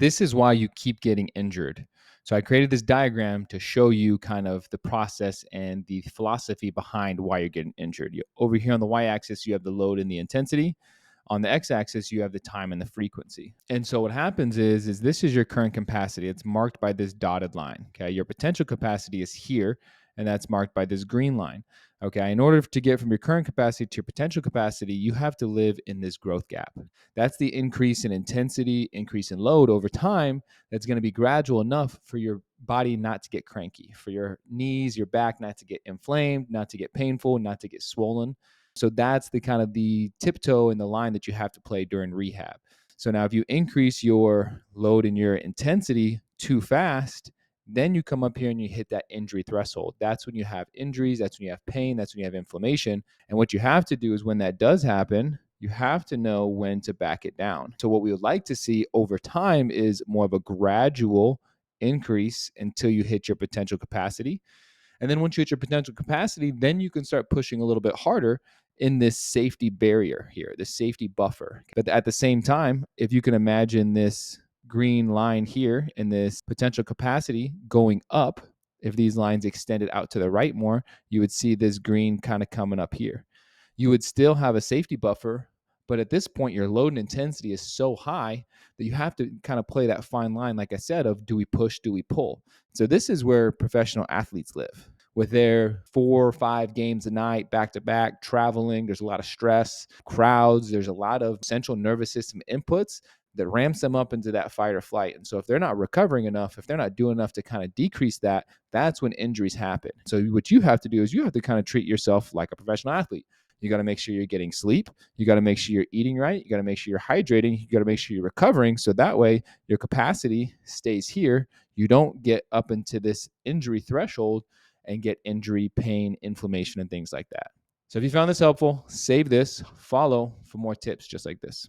This is why you keep getting injured. So I created this diagram to show you kind of the process and the philosophy behind why you're getting injured. Over here on the y-axis, you have the load and the intensity. On the x-axis, you have the time and the frequency. And so what happens is this is your current capacity. It's marked by this dotted line. Okay, your potential capacity is here, and that's marked by this green line. Okay, in order to get from your current capacity to your potential capacity, you have to live in this growth gap. That's the increase in intensity, increase in load over time. That's going to be gradual enough for your body not to get cranky, for your knees, your back not to get inflamed, not to get painful, not to get swollen. So that's the kind of the tiptoe in the line that you have to play during rehab. So now if you increase your load and your intensity too fast, then you come up here and you hit that injury threshold. That's when you have injuries, that's when you have pain, that's when you have inflammation. And what you have to do is when that does happen, you have to know when to back it down. So what we would like to see over time is more of a gradual increase until you hit your potential capacity. And then once you hit your potential capacity, then you can start pushing a little bit harder in this safety barrier here, this safety buffer. But at the same time, if you can imagine this green line here and this potential capacity going up, if these lines extended out to the right more, you would see this green kind of coming up here. You would still have a safety buffer, but at this point, your load and intensity is so high that you have to kind of play that fine line, like I said, of do we push, do we pull? So this is where professional athletes live. With their 4 or 5 games a night, back to back, traveling, there's a lot of stress, crowds, there's a lot of central nervous system inputs that ramps them up into that fight or flight. And so if they're not recovering enough, if they're not doing enough to kind of decrease that, that's when injuries happen. So what you have to do is you have to kind of treat yourself like a professional athlete. You got to make sure you're getting sleep. You got to make sure you're eating right. You got to make sure you're hydrating. You got to make sure you're recovering. So that way your capacity stays here. You don't get up into this injury threshold and get injury, pain, inflammation, and things like that. So if you found this helpful, save this, follow for more tips just like this.